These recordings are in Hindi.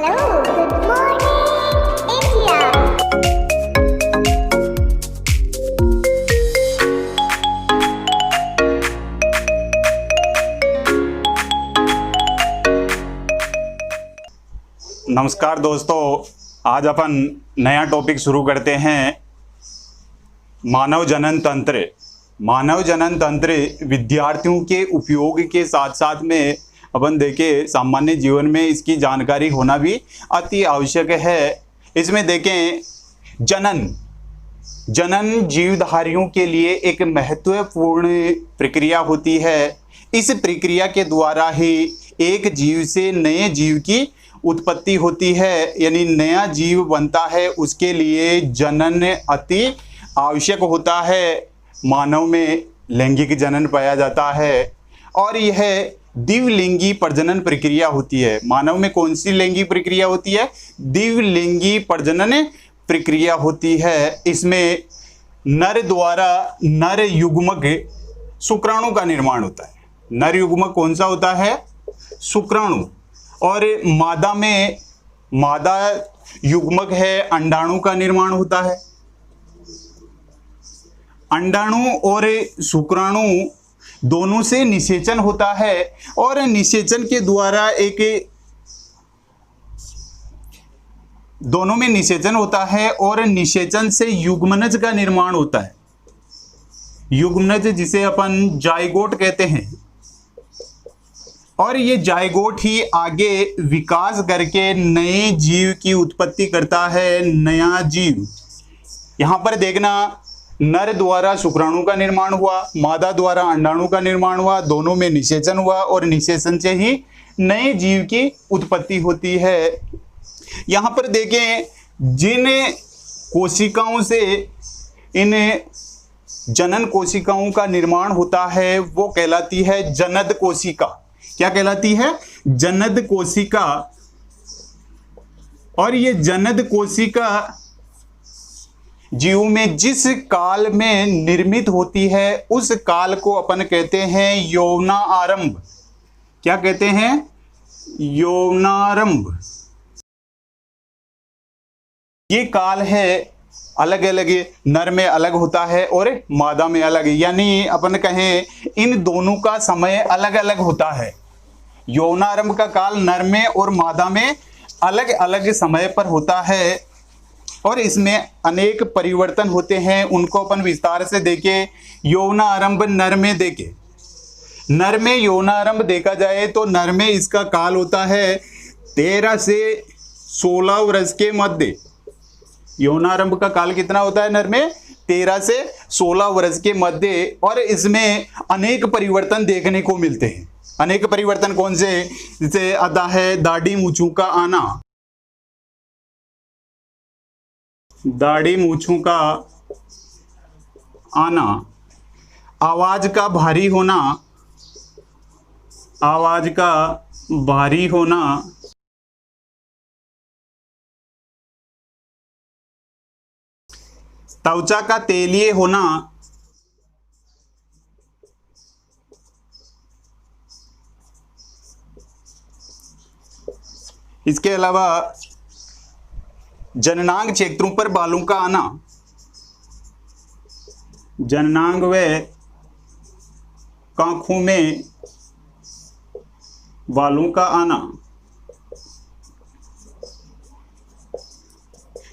Hello, good morning India. नमस्कार दोस्तों, आज अपन नया टॉपिक शुरू करते हैं। मानव जनन तंत्र। मानव जनन तंत्र विद्यार्थियों के उपयोग के साथ साथ में अपन देखें सामान्य जीवन में इसकी जानकारी होना भी अति आवश्यक है। इसमें देखें जनन जीवधारियों के लिए एक महत्वपूर्ण प्रक्रिया होती है। इस प्रक्रिया के द्वारा ही एक जीव से नए जीव की उत्पत्ति होती है, यानी नया जीव बनता है। उसके लिए जनन अति आवश्यक होता है। मानव में लैंगिक जनन पाया जाता है और यह द्विलिंगी प्रजनन प्रक्रिया होती है। मानव में कौन सी लैंगिक प्रक्रिया होती है? द्विलिंगी प्रजनन प्रक्रिया होती है। इसमें नर द्वारा नर युग्मक शुक्राणु का निर्माण होता है। नर युग्मक कौन सा होता है? शुक्राणु। और मादा में मादा युग्मक है अंडाणु का निर्माण होता है। अंडाणु और शुक्राणु दोनों से निषेचन होता है और निषेचन के द्वारा दोनों में निषेचन होता है और निषेचन से युग्मनज का निर्माण होता है। युग्मनज जिसे अपन जाइगोट कहते हैं। और ये जाइगोट ही आगे विकास करके नए जीव की उत्पत्ति करता है। नया जीव यहां पर देखना, नर द्वारा शुक्राणु का निर्माण हुआ, मादा द्वारा अंडाणु का निर्माण हुआ, दोनों में निषेचन हुआ और निषेचन से ही नए जीव की उत्पत्ति होती है। यहां पर देखें, जिन कोशिकाओं से इन जनन कोशिकाओं का निर्माण होता है वो कहलाती है जनद कोशिका। क्या कहलाती है? जनद कोशिका। और ये जनद कोशिका जीव में जिस काल में निर्मित होती है उस काल को अपन कहते हैं यौवना आरंभ। क्या कहते हैं? यौवनारंभ। ये काल है अलग अलग, नर में अलग होता है और मादा में अलग, यानी अपन कहें इन दोनों का समय अलग अलग होता है। यौवनारंभ का काल नर में और मादा में अलग अलग समय पर होता है और इसमें अनेक परिवर्तन होते हैं। उनको अपन विस्तार से देखें। यौवनारंभ नर में देखें, नर में यौवनारंभ देखा जाए तो नर में इसका काल होता है 13 से 16 वर्ष के मध्य। यौवनारंभ का काल कितना होता है नर में? 13 से 16 वर्ष के मध्य। और इसमें अनेक परिवर्तन देखने को मिलते हैं। अनेक परिवर्तन कौन से? जैसे आता है दाढ़ी मूंछों का आना, दाढ़ी मूंछों का आना, आवाज का भारी होना, आवाज का भारी होना, त्वचा का तेलीय होना, इसके अलावा जननांग क्षेत्रों पर बालों का आना, जननांग व कांखों में बालों का आना।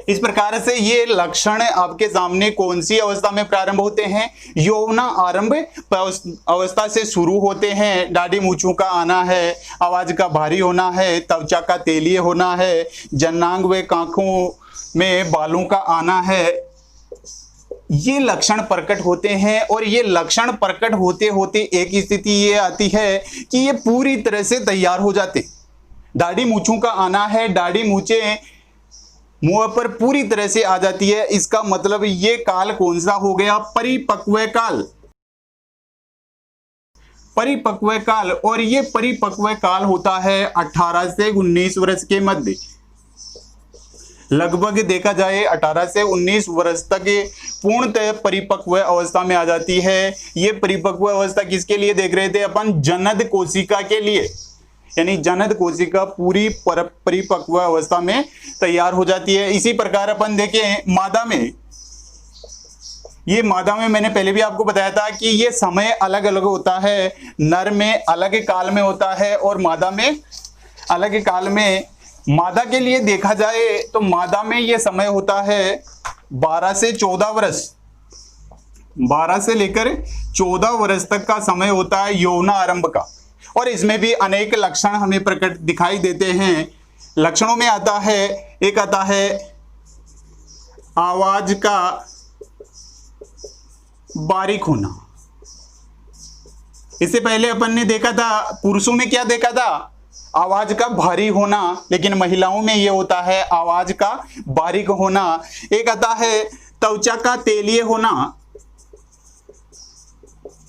इस प्रकार से ये लक्षण आपके सामने कौन सी अवस्था में प्रारंभ होते हैं? यौवना आरंभ अवस्था से शुरू होते हैं। दाढ़ी मूंछों का आना है, आवाज का भारी होना है, त्वचा का तेलीय होना है, जननांग व कांखों में बालों का आना है। ये लक्षण प्रकट होते हैं और ये लक्षण प्रकट होते होते एक स्थिति ये आती है कि ये पूरी तरह से तैयार हो जाते। दाढ़ी मूंछों का आना है, दाढ़ी मूंछें मुंह पर पूरी तरह से आ जाती है। इसका मतलब ये काल कौन सा हो गया? परिपक्व काल। परिपक्व काल। और ये परिपक्व काल होता है 18 से 19 वर्ष के मध्य। लगभग देखा जाए 18 से 19 वर्ष तक पूर्णतः परिपक्व अवस्था में आ जाती है। ये परिपक्व अवस्था किसके लिए देख रहे थे अपन? जनद कोशिका के लिए। यानी जनन कोशिका पूरी परिपक्व अवस्था में तैयार हो जाती है। इसी प्रकार अपन देखें मादा में, ये मादा में मैंने पहले भी आपको बताया था कि ये समय अलग अलग होता है। नर में अलग काल में होता है और मादा में अलग काल में। मादा के लिए देखा जाए तो मादा में ये समय होता है 12 से 14 वर्ष, 12 से लेकर 14 वर्ष तक का समय होता है यौन आरंभ का। और इसमें भी अनेक लक्षण हमें प्रकट दिखाई देते हैं। लक्षणों में आता है, एक आता है आवाज का बारीक होना। इससे पहले अपन ने देखा था, पुरुषों में क्या देखा था, आवाज का भारी होना, लेकिन महिलाओं में यह होता है आवाज का बारीक होना। एक आता है त्वचा का तेलीय होना,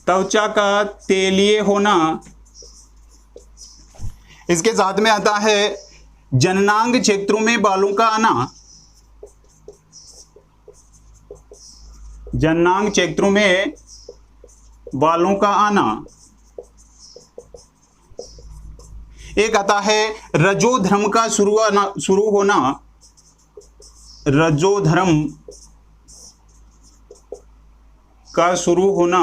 त्वचा का तेलीय होना। इसके साथ में आता है जननांग क्षेत्रों में बालों का आना, जननांग क्षेत्रों में बालों का आना। एक आता है रजोधर्म का शुरू होना, रजोधर्म का शुरू होना।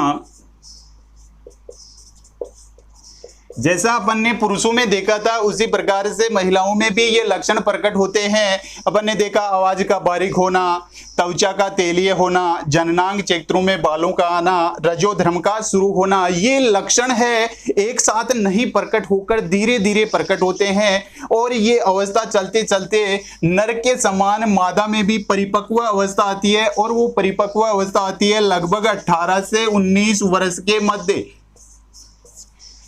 जैसा अपन ने पुरुषों में देखा था उसी प्रकार से महिलाओं में भी ये लक्षण प्रकट होते हैं। अपन ने देखा आवाज का बारीक होना, त्वचा का तेलीय होना, जननांग क्षेत्रों में बालों का आना, रजोधर्म का शुरू होना। ये लक्षण है एक साथ नहीं प्रकट होकर धीरे धीरे प्रकट होते हैं और ये अवस्था चलते चलते नर के समान मादा में भी परिपक्व अवस्था आती है और वो परिपक्व अवस्था आती है लगभग 18 से 19 वर्ष के मध्य।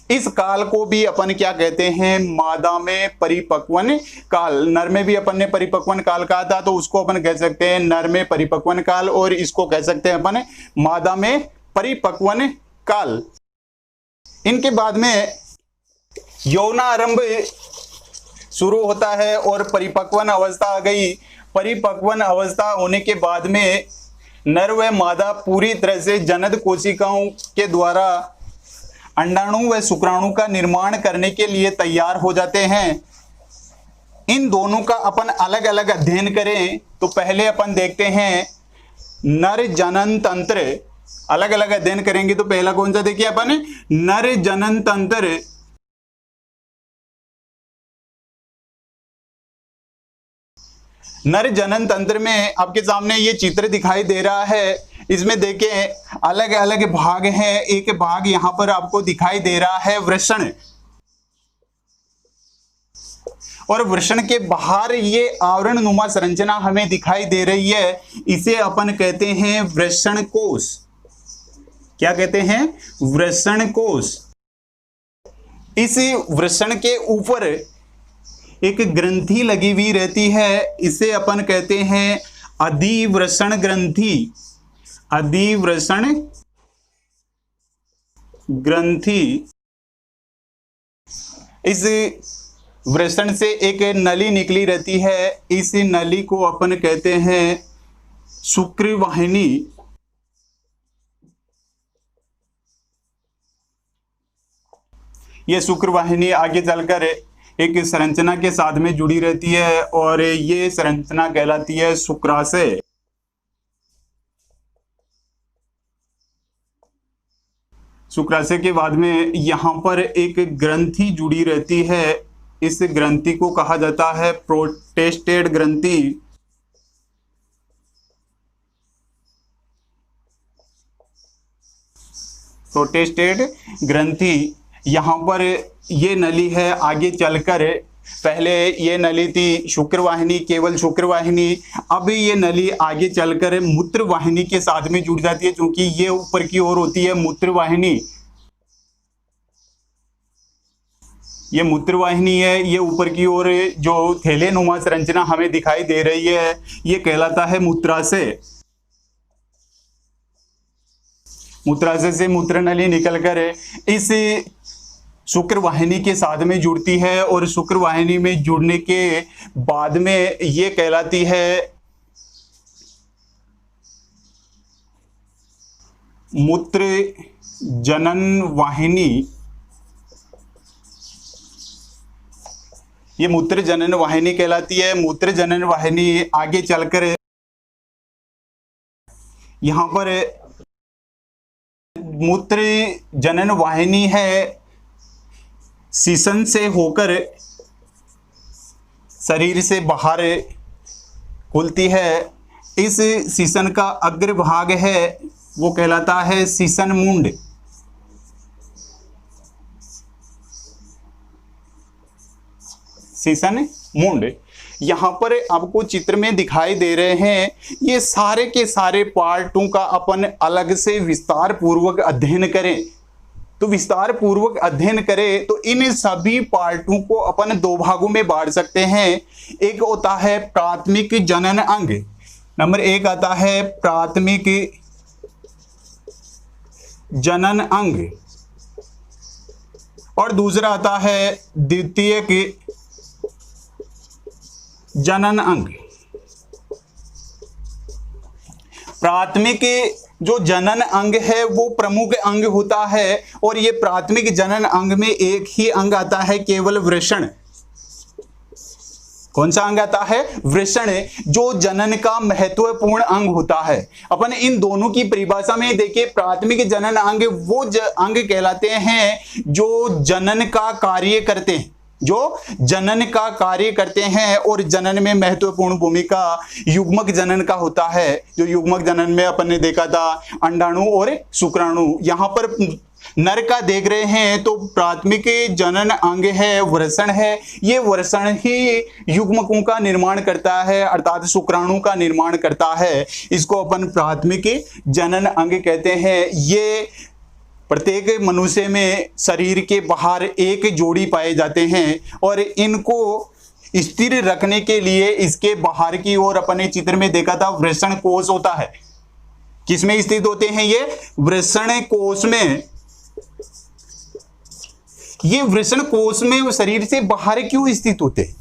इस काल को भी अपन क्या कहते हैं, मादा में परिपक्वन काल। नर में भी अपन ने परिपक्वन काल कहा था तो उसको अपन कह सकते हैं नर में परिपक्वन काल, और इसको कह सकते हैं अपन मादा में परिपक्वन काल। इनके बाद में यौनारंभ शुरू होता है और परिपक्वन अवस्था आ गई। परिपक्वन अवस्था होने के बाद में नर व मादा पूरी तरह से जनन कोशिकाओं के द्वारा अंडाणु व शुक्राणु का निर्माण करने के लिए तैयार हो जाते हैं। इन दोनों का अपन अलग अलग अध्ययन करें तो पहले अपन देखते हैं नर जनन तंत्र। अलग अलग अध्ययन करेंगे तो पहला कौन सा देखिए अपन, नर जनन तंत्र। नर जनन तंत्र में आपके सामने ये चित्र दिखाई दे रहा है। इसमें देखें अलग अलग भाग हैं। एक भाग यहां पर आपको दिखाई दे रहा है वृषण, और वृषण के बाहर ये आवरण नुमा संरचना हमें दिखाई दे रही है। इसे अपन कहते हैं वृषण कोश। क्या कहते हैं, वृषण कोश। इस वृषण के ऊपर एक ग्रंथि लगी हुई रहती है, इसे अपन कहते हैं अधिवृषण ग्रंथि। अधिवृषण ग्रंथि। इस वृषण से एक नली निकली रहती है, इस नली को अपन कहते हैं शुक्रवाहिनी। ये शुक्रवाहिनी आगे चलकर एक संरचना के साथ में जुड़ी रहती है और ये संरचना कहलाती है शुक्राशय। शुक्राशय के बाद में यहां पर एक ग्रंथि जुड़ी रहती है। इस ग्रंथि को कहा जाता है प्रोटेस्टेड ग्रंथि। प्रोटेस्टेड ग्रंथि। यहां पर ये नली है। आगे चलकर पहले ये नली थी शुक्रवाहिनी, केवल शुक्रवाहिनी। अब ये नली आगे चलकर मूत्रवाहिनी के साथ में जुड़ जाती है, क्योंकि ये ऊपर की ओर होती है मूत्रवाहिनी। ये मूत्रवाहिनी है, ये ऊपर की ओर जो थैले नुमा संरचना हमें दिखाई दे रही है ये कहलाता है मूत्राशय। मूत्राशय से मूत्र नली निकलकर इस शुक्रवाहिनी के साथ में जुड़ती है और शुक्रवाहिनी में जुड़ने के बाद में ये कहलाती है मूत्र जनन वाहिनी। ये मूत्र जनन वाहिनी कहलाती है। मूत्र जनन वाहिनी आगे चलकर यहाँ पर मूत्र जनन वाहिनी है सीसन से होकर शरीर से बाहर खुलती है। इस सीसन का अग्रभाग है वो कहलाता है सीसन मुंड। सीसन मुंड यहाँ पर आपको चित्र में दिखाई दे रहे हैं। ये सारे के सारे पार्टों का अपन अलग से विस्तार पूर्वक अध्ययन करें तो विस्तार पूर्वक अध्ययन करें तो इन सभी पार्टों को अपन दो भागों में बांट सकते हैं। एक होता है प्राथमिक जनन अंग, नंबर एक आता है प्राथमिक जनन अंग और दूसरा आता है द्वितीयक जनन अंग। प्राथमिक जो जनन अंग है वो प्रमुख अंग होता है और ये प्राथमिक जनन अंग में एक ही अंग आता है केवल वृषण। कौन सा अंग आता है? वृषण, जो जनन का महत्वपूर्ण अंग होता है। अपन इन दोनों की परिभाषा में देखिए, प्राथमिक जनन अंग वो अंग कहलाते हैं जो जनन का कार्य करते हैं, जो जनन का कार्य करते हैं और जनन में महत्वपूर्ण भूमिका युग्मक जनन का होता है। जो युग्मक जनन में अपन ने देखा था अंडाणु और शुक्राणु। यहाँ पर नर का देख रहे हैं तो प्राथमिक जनन अंग है वृषण है। ये वृषण ही युग्मकों का निर्माण करता है अर्थात शुक्राणु का निर्माण करता है। इसको अपन प्राथमिक जनन अंग कहते हैं। ये प्रत्येक मनुष्य में शरीर के बाहर एक जोड़ी पाए जाते हैं और इनको स्थिर रखने के लिए इसके बाहर की ओर अपने चित्र में देखा था वृषण कोश होता है। किसमें स्थित होते हैं ये? वृषण कोश में। ये वृषण कोश में शरीर से बाहर क्यों स्थित होते हैं,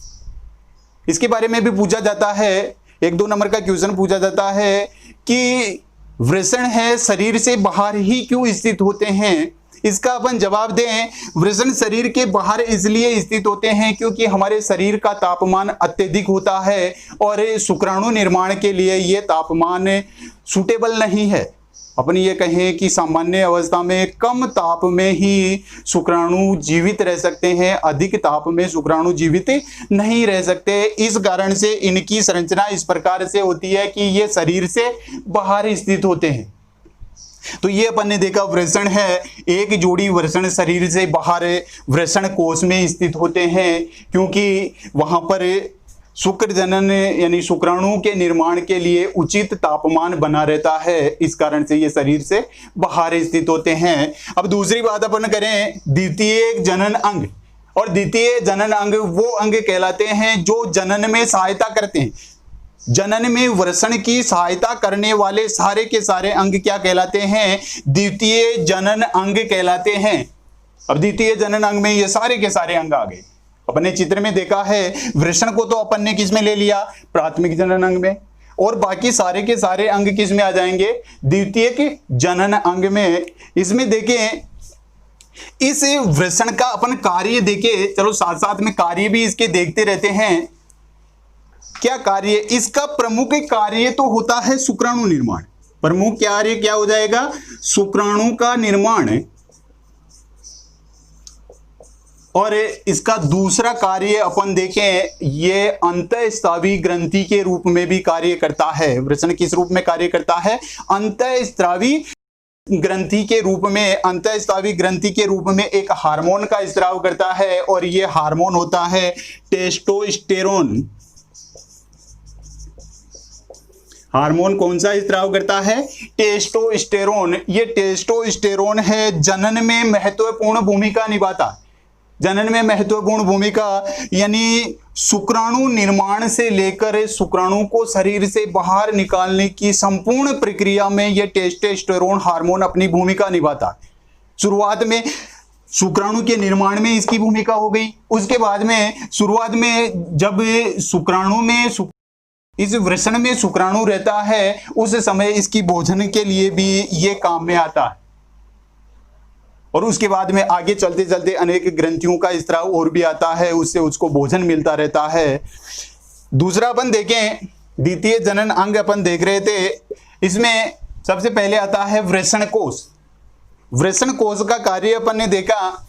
इसके बारे में भी पूछा जाता है। 1-2 नंबर का क्वेश्चन पूछा जाता है कि वृषण है शरीर से बाहर ही क्यों स्थित होते हैं। इसका अपन जवाब दें, वृषण शरीर के बाहर इसलिए स्थित होते हैं क्योंकि हमारे शरीर का तापमान अत्यधिक होता है और शुक्राणु निर्माण के लिए ये तापमान सूटेबल नहीं है। अपन ये कहें कि सामान्य अवस्था में कम ताप में ही शुक्राणु जीवित रह सकते हैं, अधिक ताप में शुक्राणु जीवित नहीं रह सकते। इस कारण से इनकी संरचना इस प्रकार से होती है कि ये शरीर से बाहर स्थित होते हैं। तो ये अपन ने देखा वृषण है, एक जोड़ी वृषण शरीर से बाहर वृषण कोश में स्थित होते हैं क्योंकि वहां पर शुक्र जनन यानी शुक्राणु के निर्माण के लिए उचित तापमान बना रहता है। इस कारण से ये शरीर से बाहर स्थित होते हैं। अब दूसरी बात अपन करें द्वितीय जनन अंग, और द्वितीय जनन अंग वो अंग कहलाते हैं जो जनन में सहायता करते हैं। जनन में वृषण की सहायता करने वाले सारे के सारे अंग क्या कहलाते हैं? द्वितीय जनन अंग कहलाते हैं। अब द्वितीय जनन अंग में ये सारे के सारे अंग आ गए। अपने चित्र में देखा है वृषण को तो अपन ने किस में ले लिया? प्राथमिक जनन अंग में, और बाकी सारे के सारे अंग किस में आ जाएंगे? द्वितीय के जनन अंग में। इसमें देखें इस वृषण का अपन कार्य देखें, चलो साथ साथ में कार्य भी इसके देखते रहते हैं। क्या कार्य? इसका प्रमुख कार्य तो होता है शुक्राणु निर्माण। प्रमुख कार्य क्या हो जाएगा? शुक्राणु का निर्माण। और इसका दूसरा कार्य अपन देखें, ये अंतःस्रावी ग्रंथि के रूप में भी कार्य करता है। वृषण किस रूप में कार्य करता है? अंतःस्रावी ग्रंथि के रूप में। अंतःस्रावी ग्रंथि के रूप में एक हार्मोन का स्राव करता है और ये हार्मोन होता है टेस्टोस्टेरोन। हार्मोन कौन सा स्राव करता है? टेस्टोस्टेरोन। ये टेस्टोस्टेरोन है जनन में महत्वपूर्ण भूमिका निभाता है। जनन में महत्वपूर्ण भूमिका यानी शुक्राणु निर्माण से लेकर शुक्राणु को शरीर से बाहर निकालने की संपूर्ण प्रक्रिया में यह टेस्टोस्टेरोन हार्मोन अपनी भूमिका निभाता है। शुरुआत में शुक्राणु के निर्माण में इसकी भूमिका हो गई। उसके बाद में शुरुआत में जब शुक्राणु में इस वृषण में शुक्राणु रहता है उस समय इसकी भोजन के लिए भी ये काम में आता है। और उसके बाद में आगे चलते चलते अनेक ग्रंथियों का स्त्राव और भी आता है, उससे उसको भोजन मिलता रहता है। दूसरा अपन देखें, द्वितीय जनन अंग अपन देख रहे थे, इसमें सबसे पहले आता है वृषण कोश। वृषण कोश का कार्य अपन ने देखा,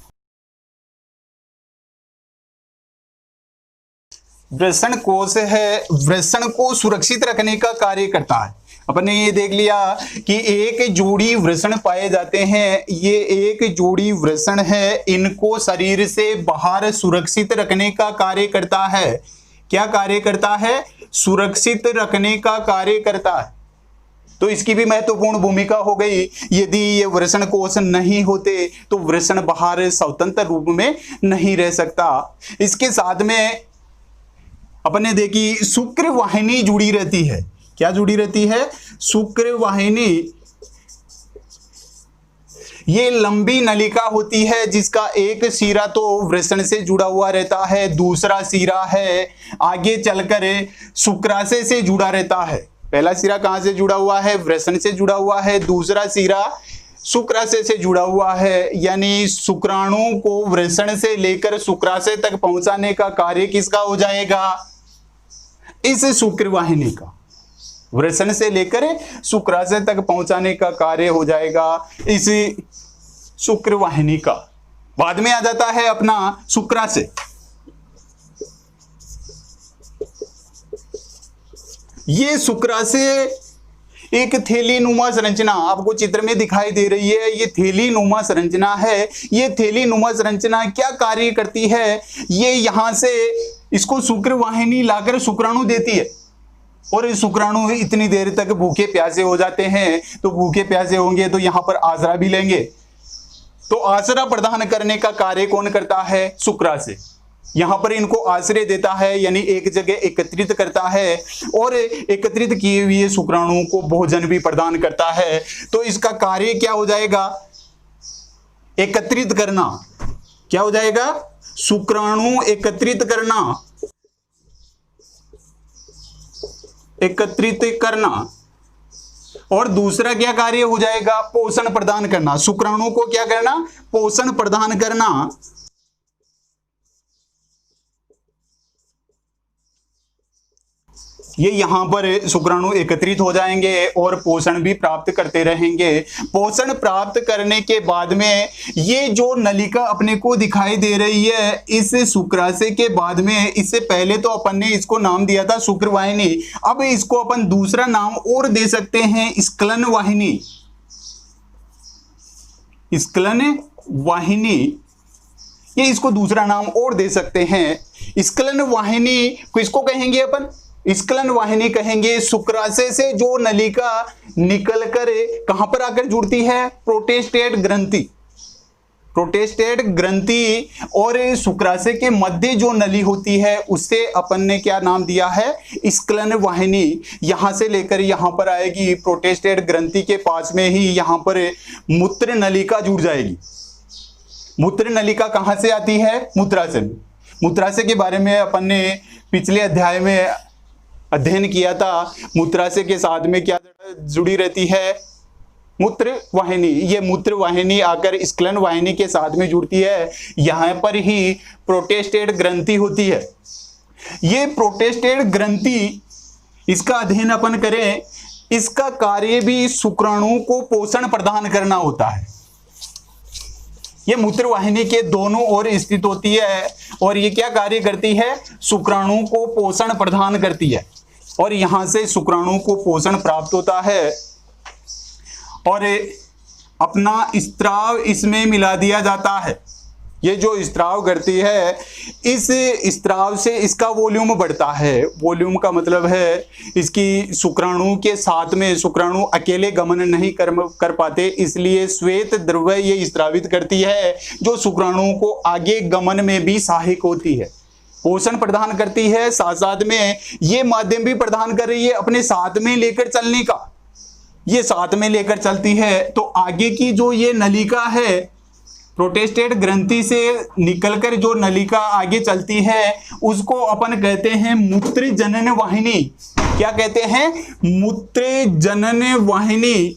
वृषण कोश है, वृषण को सुरक्षित रखने का कार्य करता है। अपन ने ये देख लिया कि एक जोड़ी वृषण पाए जाते हैं, ये एक जोड़ी वृषण है, इनको शरीर से बाहर सुरक्षित रखने का कार्य करता है। क्या कार्य करता है? सुरक्षित रखने का कार्य करता है। तो इसकी भी महत्वपूर्ण भूमिका हो गई। यदि ये वृषण कोश नहीं होते तो वृषण बाहर स्वतंत्र रूप में नहीं रह सकता। इसके साथ में अपन ने देखी शुक्र वाहिनी जुड़ी रहती है। क्या जुड़ी रहती है? शुक्र वाहिनी। ये लंबी नलिका होती है जिसका एक सिरा तो वृषण से जुड़ा हुआ रहता है, दूसरा सिरा है आगे चलकर शुक्राशय से जुड़ा रहता है। पहला सिरा कहां से जुड़ा हुआ है? वृषण से जुड़ा हुआ है। दूसरा सिरा शुक्राशय से जुड़ा हुआ है, यानी शुक्राणु को वृषण से लेकर शुक्राशय तक पहुंचाने का कार्य किसका हो जाएगा? इस शुक्र वाहिनी का। वृषण से लेकर शुक्राशय तक पहुंचाने का कार्य हो जाएगा इस शुक्र वाहिनी का। बाद में आ जाता है अपना शुक्राशय। ये शुक्राशय एक थैली नुमा संरचना आपको चित्र में दिखाई दे रही है। ये थैली नुमा संरचना है। ये थैली नुमा संरचना क्या कार्य करती है? ये यहां से इसको शुक्र वाहिनी लाकर शुक्राणु देती है, और ये शुक्राणु इतनी देर तक भूखे प्यासे हो जाते हैं। तो भूखे प्यासे होंगे तो यहां पर आसरा भी लेंगे। तो आसरा प्रदान करने का कार्य कौन करता है? शुक्राशय। यहां पर इनको आश्रय देता है, यानी एक जगह एकत्रित करता है, और एकत्रित किए हुए शुक्राणुओं को भोजन भी प्रदान करता है। तो इसका कार्य क्या हो जाएगा? एकत्रित करना। क्या हो जाएगा? शुक्राणु एकत्रित करना, एकत्रित करना। और दूसरा क्या कार्य हो जाएगा? पोषण प्रदान करना। शुक्राणु को क्या करना? पोषण प्रदान करना। ये यहां पर शुक्राणु एकत्रित हो जाएंगे और पोषण भी प्राप्त करते रहेंगे। पोषण प्राप्त करने के बाद में ये जो नलिका अपने को दिखाई दे रही है, इस शुक्राशय के बाद में, इससे पहले तो अपन ने इसको नाम दिया था शुक्र वाहिनी, अब इसको अपन दूसरा नाम और दे सकते हैं, स्खलन वाहिनी। स्खलन वाहिनी, ये इसको दूसरा नाम और दे सकते हैं। स्खलन वाहिनी किसको कहेंगे अपन? स्खलन वाहिनी कहेंगे शुक्राशय से जो नलिका निकलकर कहां पर आकर जुड़ती है? प्रोटेस्टेट ग्रंथि। प्रोटेस्टेट ग्रंथि और शुक्राशय के मध्य जो नली होती है उससे अपन ने क्या नाम दिया है? स्खलन वाहिनी। यहां से लेकर यहां पर आएगी, प्रोटेस्टेट ग्रंथि के पास में ही यहां पर मूत्र नलिका जुड़ जाएगी। मूत्र नलिका कहां से आती है? मूत्राशय। मूत्राशय के बारे में अपन ने पिछले अध्याय में अध्ययन किया था। मूत्राशय के साथ में क्या जुड़ी रहती है? मूत्र वाहिनी। ये मूत्र वाहिनी आकर स्खलन वाहिनी के साथ में जुड़ती है। यहां पर ही प्रोटेस्टेट ग्रंथि होती है। ये प्रोटेस्टेट ग्रंथि, इसका अध्ययन अपन करें, इसका कार्य भी शुक्राणु को पोषण प्रदान करना होता है। ये मूत्र वाहिनी के दोनों ओर स्थित होती है और ये क्या कार्य करती है? शुक्राणु को पोषण प्रदान करती है, और यहां से शुक्राणु को पोषण प्राप्त होता है और अपना स्त्राव इसमें मिला दिया जाता है। ये जो स्त्राव करती है, इस स्त्राव से इसका वॉल्यूम बढ़ता है। वॉल्यूम का मतलब है इसकी शुक्राणु के साथ में, शुक्राणु अकेले गमन नहीं कर पाते, इसलिए श्वेत द्रव्य ये स्त्रावित करती है जो शुक्राणु को आगे गमन में भी सहायक होती है, पोषण प्रदान करती है। साथ साथ में ये माध्यम भी प्रदान कर रही है अपने साथ में लेकर चलने का। ये साथ में लेकर चलती है तो आगे की जो ये नलिका है, प्रोटेस्टेट ग्रंथि से निकलकर जो नलिका आगे चलती है उसको अपन कहते हैं मूत्र जनन वाहिनी। क्या कहते हैं? मूत्र जनन वाहिनी।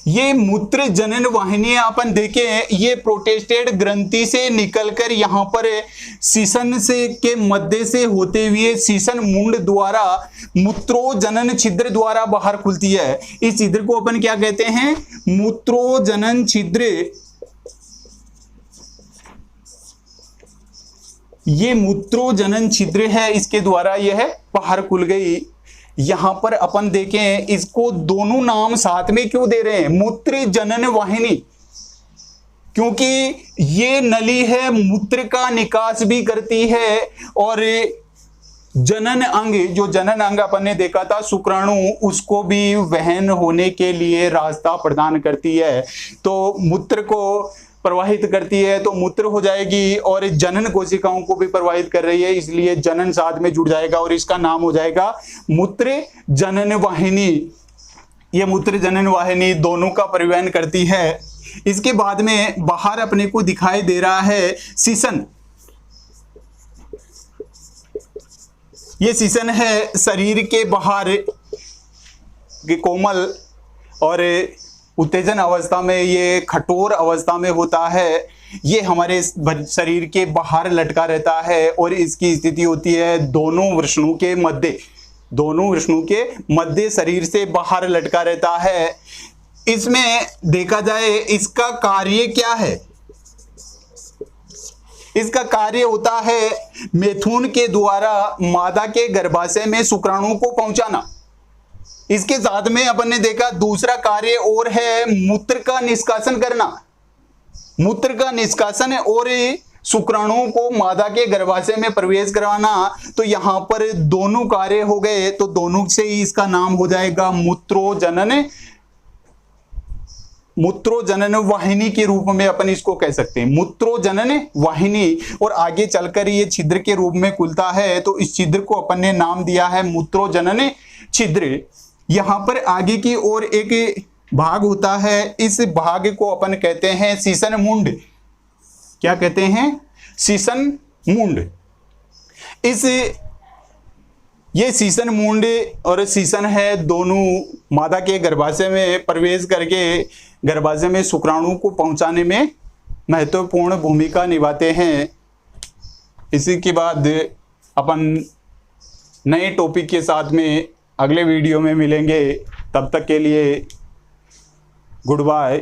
ये मूत्र जनन वाहिनी अपन देखें, ये प्रोटेस्टेड ग्रंथि से निकलकर यहाँ पर सीसन से के मध्य से होते हुए सीसन मुंड द्वारा मूत्रो जनन छिद्र द्वारा बाहर खुलती है। इस छिद्र को अपन क्या कहते हैं? मूत्रो जनन छिद्र। ये मूत्रो जनन छिद्र है, इसके द्वारा यह बाहर खुल गई। यहां पर अपन देखें, इसको दोनों नाम साथ में क्यों दे रहे हैं? मूत्र जनन वाहिनी, क्योंकि ये नली है, मूत्र का निकास भी करती है और जनन अंग, जो जनन अंग अपन ने देखा था शुक्राणु, उसको भी वहन होने के लिए रास्ता प्रदान करती है। तो मूत्र को प्रवाहित करती है तो मूत्र हो जाएगी, और जनन कोशिकाओं को भी प्रवाहित कर रही है, इसलिए जनन साथ में जुड़ जाएगा और इसका नाम हो जाएगा मूत्र जनन वाहिनी। ये मूत्र जनन वाहिनी दोनों का परिवहन करती है। इसके बाद में बाहर अपने को दिखाई दे रहा है सीसन। ये सीसन है शरीर के बाहर के कोमल और उत्तेजन अवस्था में, ये कठोर अवस्था में होता है। ये हमारे शरीर के बाहर लटका रहता है और इसकी स्थिति होती है दोनों वृषणों के मध्य, दोनों वृषणों के मध्य शरीर से बाहर लटका रहता है। इसमें देखा जाए इसका कार्य क्या है? इसका कार्य होता है मैथुन के द्वारा मादा के गर्भाशय में शुक्राणु को पहुंचाना। इसके साथ में अपन ने देखा दूसरा कार्य और है मूत्र का निष्कासन करना। मूत्र का निष्कासन और शुक्राणुओं को मादा के गर्भाशय में प्रवेश करवाना। तो यहां पर दोनों कार्य हो गए, तो दोनों से ही इसका नाम हो जाएगा मूत्रो जनन वाहिनी के रूप में अपन इसको कह सकते हैं, मूत्रो जनन वाहिनी। और आगे चलकर ये छिद्र के रूप में खुलता है, तो इस छिद्र को अपन ने नाम दिया है मूत्रो जनन छिद्र। यहां पर आगे की ओर एक भाग होता है, इस भाग को अपन कहते हैं सीसन मुंड। क्या कहते हैं? सीसन मुंड। ये सीसन मुंड और सीसन है, दोनों मादा के गर्भाशय में प्रवेश करके गर्भाशय में शुक्राणु को पहुंचाने में महत्वपूर्ण भूमिका निभाते हैं। इसी के बाद अपन नए टॉपिक के साथ में अगले वीडियो में मिलेंगे। तब तक के लिए गुड बाय।